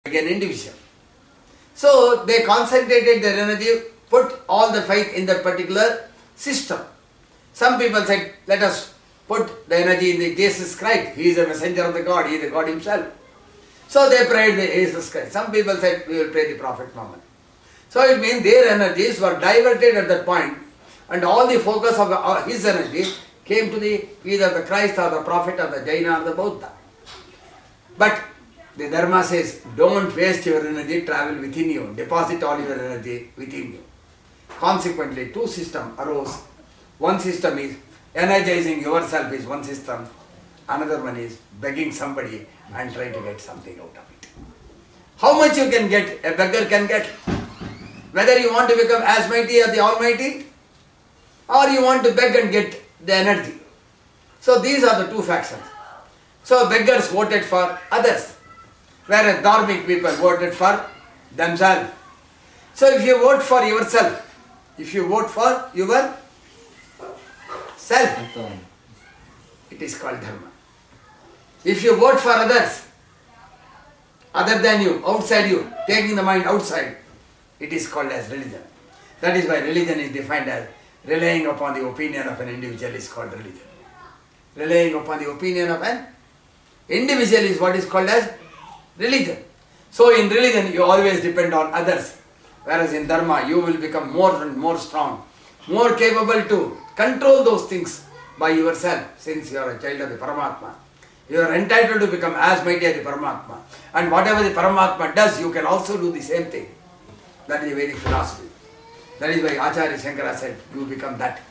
again individual. So they concentrated their energy, put all the faith in that particular system. Some people said, let us put the energy in the Jesus Christ. He is a messenger of the God, he is the God himself. So they prayed the Jesus Christ. Some people said, we will pray the Prophet Muhammad. So it means their energies were diverted at that point, and all the focus of his energy came to the either the Christ or the Prophet or the Jaina or the Buddha. But the Dharma says, don't waste your energy, travel within you, deposit all your energy within you. Consequently, two systems arose. One system is energizing yourself is one system, another one is begging somebody and trying to get something out of it. How much you can get, a beggar can get. Whether you want to become as mighty as the Almighty, or you want to beg and get the energy. So these are the two factions. So beggars voted for others, whereas dharmic people voted for themselves. So if you vote for yourself, if you vote for yourself, it is called dharma. If you vote for others, other than you, outside you, taking the mind outside, it is called as religion. That is why religion is defined as relying upon the opinion of an individual is called religion. Relying upon the opinion of an individual is what is called as religion. So in religion you always depend on others, whereas in dharma you will become more and more strong, more capable to control those things by yourself, since you are a child of the Paramatma. You are entitled to become as mighty as the Paramatma. And whatever the Paramatma does, you can also do the same thing. That is the Vedic philosophy. That is why Acharya Shankara said, you become that.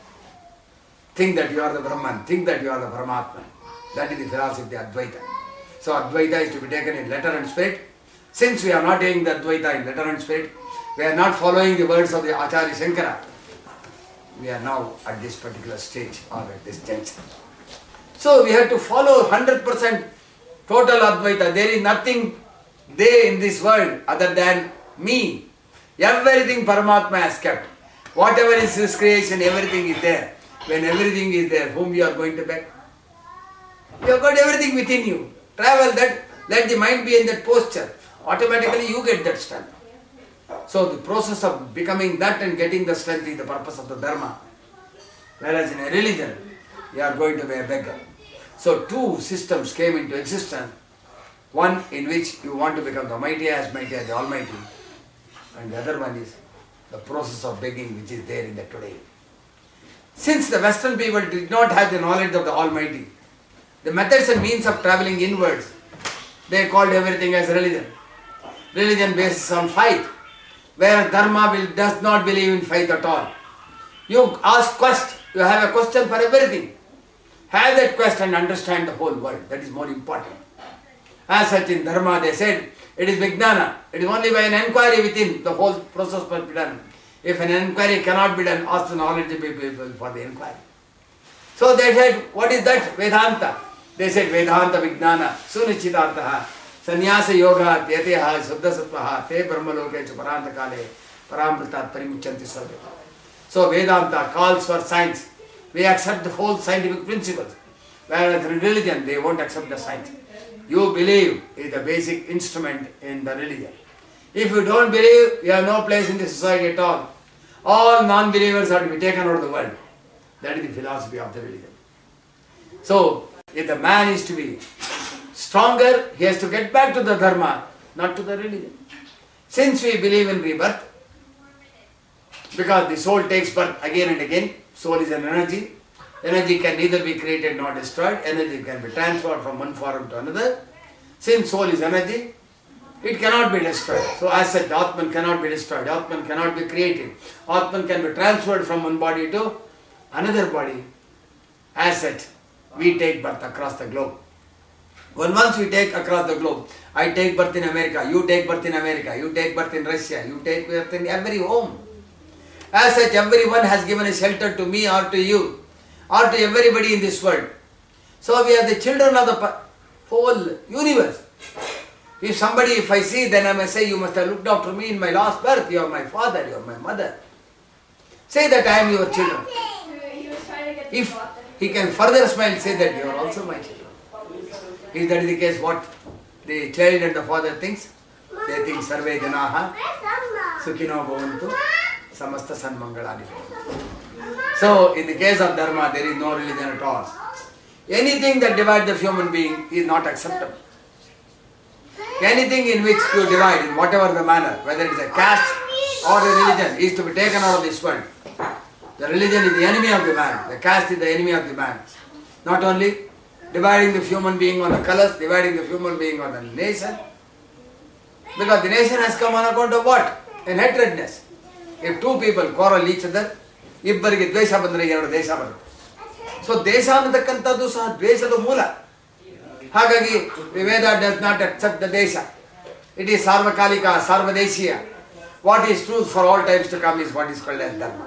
Think that you are the Brahman, think that you are the Paramatma. That is the philosophy of the Advaita. So Advaita is to be taken in letter and spirit. Since we are not taking the Advaita in letter and spirit, we are not following the words of the Acharya Shankara. We are now at this particular stage or at this juncture. So we have to follow 100% total Advaita. There is nothing there in this world other than me. Everything Paramatma has kept. Whatever is his creation, everything is there. When everything is there, whom you are going to beg? You have got everything within you. Travel that, let the mind be in that posture. Automatically you get that strength. So the process of becoming that and getting the strength is the purpose of the Dharma. Whereas in a religion, you are going to be a beggar. So two systems came into existence. One in which you want to become the mighty as the Almighty. And the other one is the process of begging which is there in the today. Since the Western people did not have the knowledge of the Almighty, the methods and means of travelling inwards, they called everything as religion. Religion bases on fight, whereas Dharma does not believe in fight at all. You ask quest, you have a question for everything. Have that quest and understand the whole world. That is more important. As such in Dharma they said, it is Vijnana. It is only by an enquiry within the whole process must be done. If an enquiry cannot be done, ask the knowledgeable people for the enquiry. So they said, what is that? Vedanta. They said, Vedanta Vijnana, Sunichitartaha, Sannyasa Yoga, Tyateha, Suddhasattvaha, Te Brahmaloke, Chaparantakale, Paramritat Parimuchanti Sarve. So Vedanta calls for science. We accept the whole scientific principles. Whereas in religion, they won't accept the science. You believe is the basic instrument in the religion. If you don't believe, you have no place in the society at all. All non-believers are to be taken out of the world. That is the philosophy of the religion. So, if the man is to be stronger, he has to get back to the Dharma, not to the religion. Since we believe in rebirth, because the soul takes birth again and again, soul is an energy. Energy can neither be created nor destroyed. Energy can be transferred from one form to another. Since soul is energy, it cannot be destroyed. So as such, Atman cannot be destroyed. Atman cannot be created. Atman can be transferred from one body to another body. As such, we take birth across the globe. Once we take across the globe, I take birth in America, you take birth in America, you take birth in Russia, you take birth in every home. As such, everyone has given a shelter to me or to you, or to everybody in this world. So we are the children of the whole universe. If I see, then I may say, you must have looked after me in my last birth, you are my father, you are my mother. Say that I am your children. If he can further smile, say that you are also my children. If that is the case, what the child and the father thinks? They think Sarve Janaha Sukhino Bhavantu Samasta Sanmangalani Bhavantu. So, in the case of Dharma, there is no religion at all. Anything that divides the human being is not acceptable. Anything in which you divide, in whatever the manner, whether it is a caste or a religion, is to be taken out of this world. The religion is the enemy of the man. The caste is the enemy of the man. Not only dividing the human being on the colors, dividing the human being on the nation. Because the nation has come on account of what? In hatredness. If two people quarrel each other, ಇಬ್ಬರಿಗೆ ದ್ವೇಷ ಬಂದರೆ ಎರಡು ದೇಶ ಬರುತ್ತೆ. So ದೇಶ ಅನ್ನತಕ್ಕಂಥದ್ದು ಸಹ ದ್ವೇಷದ ಮೂಲ. ಹಾಗಾಗಿ Veda does not accept the desha. It is ಸಾರ್ವಕಾಲಿಕ, ಸಾರ್ವದೇಶೀಯ. What is truth for all times to come is what is called as dharma.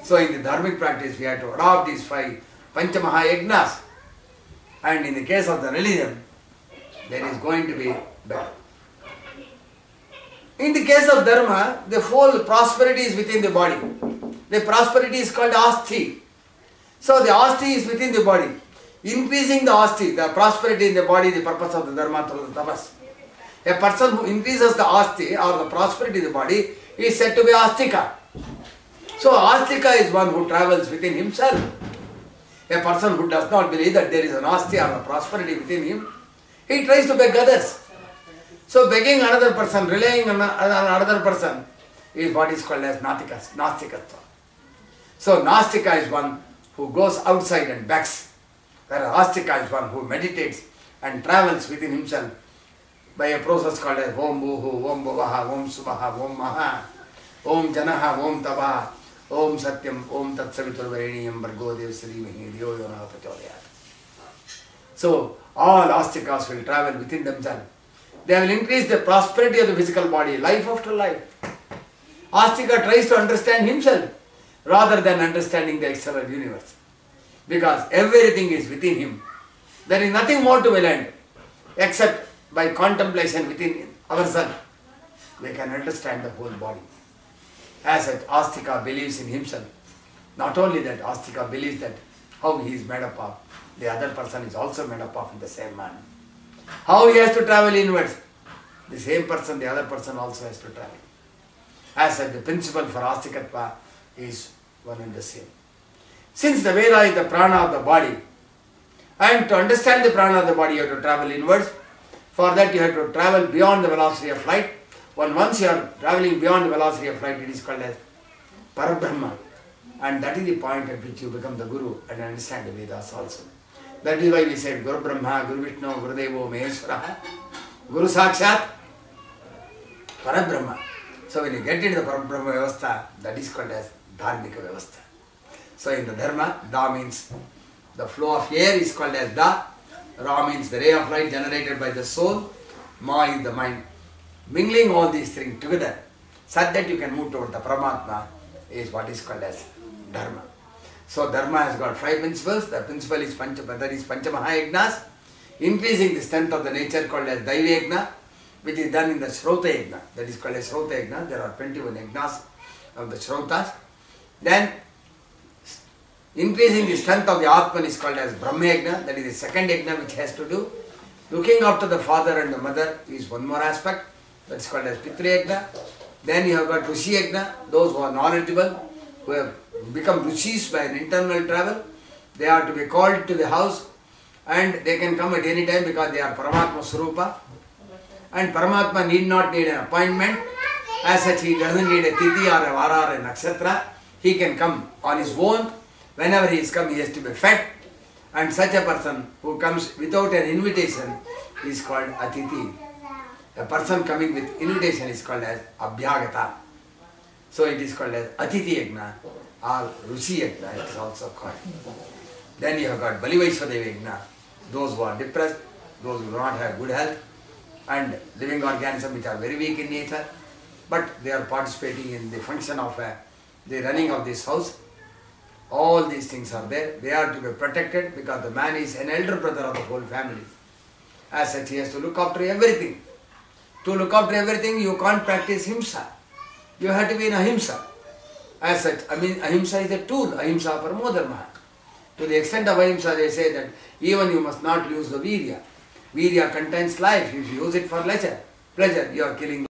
So in the dharmic practice we have to adapt these 5 Panchamahayajnas. And in the case of the religion, there is going to be better. In the case of dharma, the whole prosperity is within the body. The prosperity is called asti. So the asti is within the body. Increasing the asti, the prosperity in the body, the purpose of the dharma through the tapas. A person who increases the asti or the prosperity in the body is said to be astika. So astika is one who travels within himself. A person who does not believe that there is an asti or a prosperity within him, he tries to beg others. So begging another person, relying on another person is what is called as nastikatva. So nastika is one who goes outside and begs, whereas astika is one who meditates and travels within himself by a process called as Om Bhuhu, Om Bhuvaha, Om Subaha, Om Maha, Om Janaha, Om Tabaha, Om Satyam, Om Tatsaviturvareniyam Bhargo Devasrimahi Dhiyo Yona Prachodayat. So all astikas will travel within themselves. They will increase the prosperity of the physical body, life after life. Astika tries to understand himself rather than understanding the external universe. Because everything is within him. There is nothing more to be learned except by contemplation within ourselves. We can understand the whole body. As such, Astika believes in himself. Not only that, Astika believes that how he is made up of, the other person is also made up of in the same manner. How he has to travel inwards, the same person, the other person also has to travel. As such, the principle for Astikatva is one and the same. Since the Veda is the prana of the body, and to understand the prana of the body you have to travel inwards. For that you have to travel beyond the velocity of light. Once you are travelling beyond the velocity of light, it is called as Parabrahma. And that is the point at which you become the Guru and understand the Vedas also. That is why we said Guru Brahma, Guru Vishnu, Guru Devo, Maheshwara, Guru Sakshat, Parabrahma. So when you get into the Parabrahma Vyavastha, that is called as Dharmika Vyavastha. So in the Dharma, Da means the flow of air is called as Da. Ra means the ray of light generated by the soul. Ma is the mind. Mingling all these things together, such that you can move toward the Paramatma, is what is called as Dharma. So Dharma has got 5 principles. The principle is Panchamahayagnas, increasing the strength of the nature called as Daivayagna, which is done in the Shrota Yagna. That is called as Shrota Yagna. There are 21 Yagnas of the Shrotas. Then increasing the strength of the Atman is called as Brahma Yagna. That is the second Yagna which has to do. Looking after the father and the mother is one more aspect. That is called as Pitri Yagna. Then you have got Rishi Yagna, those who are knowledgeable, who have become Rishis by an internal travel. They are to be called to the house and they can come at any time because they are Paramatma Swarupa. And Paramatma need not need an appointment. As such, he doesn't need a Tithi or a Vara or a Nakshatra. He can come on his own. Whenever he is come, he has to be fed. And such a person who comes without an invitation is called Atithi. A person coming with invitation is called as Abhyagata. So it is called as Atithi Yagna or Rushi Yagna, it is also called. Then you have got Balivaishwadeva Yagna, those who are depressed, those who do not have good health, and living organisms which are very weak in nature, but they are participating in the function of the running of this house. All these things are there. They are to be protected because the man is an elder brother of the whole family. As such, he has to look after everything. To look after everything, you can't practice himsa. You have to be in ahimsa. As such, ahimsa is a tool. Ahimsa paramo dharma. To the extent of ahimsa, they say that even you must not lose the virya. Virya contains life. If you use it for leisure, pleasure, you are killing